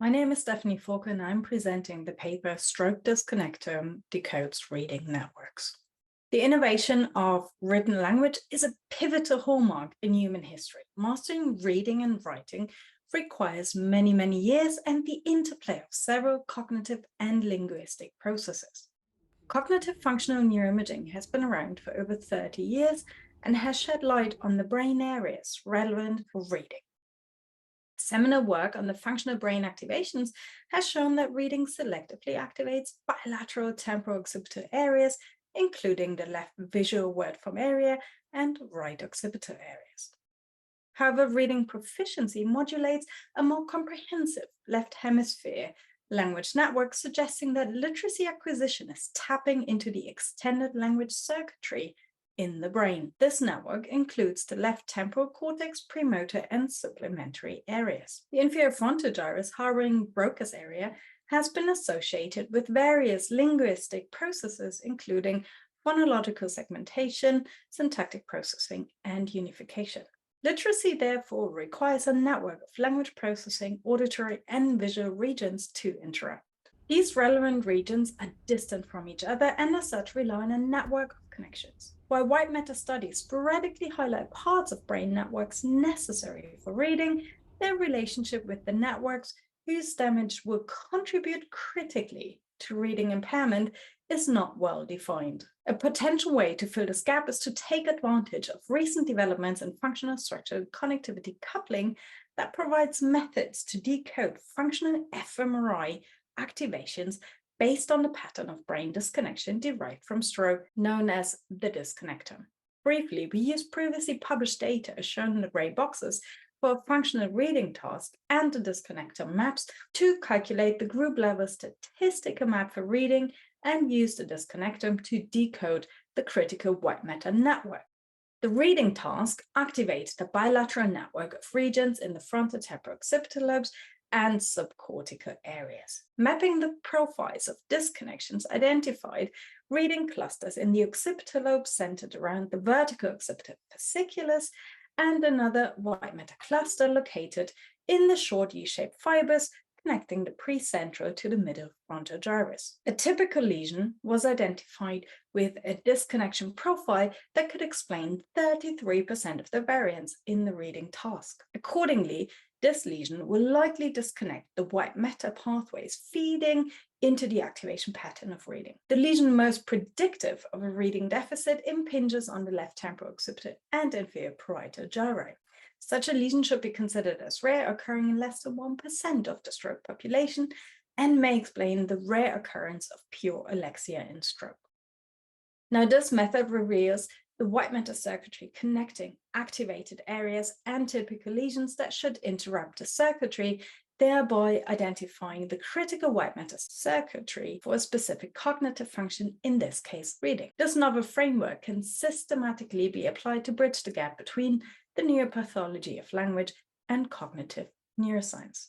My name is Stephanie Forkel and I'm presenting the paper Stroke Disconnectome Decodes Reading Networks. The innovation of written language is a pivotal hallmark in human history. Mastering reading and writing requires many years and the interplay of several cognitive and linguistic processes. Cognitive functional neuroimaging has been around for over 30 years and has shed light on the brain areas relevant for reading. Seminal work on the functional brain activations has shown that reading selectively activates bilateral temporal occipital areas, including the left visual word form area and right occipital areas. However, reading proficiency modulates a more comprehensive left hemisphere language network, suggesting that literacy acquisition is tapping into the extended language circuitry in the brain. This network includes the left temporal cortex, premotor, and supplementary areas. The inferior frontal gyrus harboring Broca's area has been associated with various linguistic processes, including phonological segmentation, syntactic processing, and unification. Literacy, therefore, requires a network of language processing, auditory, and visual regions to interact. These relevant regions are distant from each other and as such rely on a network of connections. While white matter studies sporadically highlight parts of brain networks necessary for reading, their relationship with the networks whose damage will contribute critically to reading impairment is not well defined. A potential way to fill this gap is to take advantage of recent developments in functional structured connectivity coupling that provides methods to decode functional fMRI activations based on the pattern of brain disconnection derived from stroke, known as the disconnectome. Briefly, we used previously published data as shown in the gray boxes for a functional reading task and the disconnectome maps to calculate the group level statistical map for reading and use the disconnectome to decode the critical white matter network. The reading task activates the bilateral network of regions in the frontotemporal occipital lobes and subcortical areas. Mapping the profiles of disconnections identified reading clusters in the occipital lobe centered around the vertical occipital fasciculus and another white matter cluster located in the short U-shaped fibres connecting the precentral to the middle frontal gyrus. A typical lesion was identified with a disconnection profile that could explain 33% of the variance in the reading task. Accordingly, this lesion will likely disconnect the white matter pathways feeding into the activation pattern of reading. The lesion most predictive of a reading deficit impinges on the left temporal occipital and inferior parietal gyri. Such a lesion should be considered as rare, occurring in less than 1% of the stroke population, and may explain the rare occurrence of pure alexia in stroke. Now, this method reveals the white matter circuitry connecting activated areas and typical lesions that should interrupt the circuitry, thereby identifying the critical white matter circuitry for a specific cognitive function, in this case, reading. This novel framework can systematically be applied to bridge the gap between the neuropathology of language and cognitive neuroscience.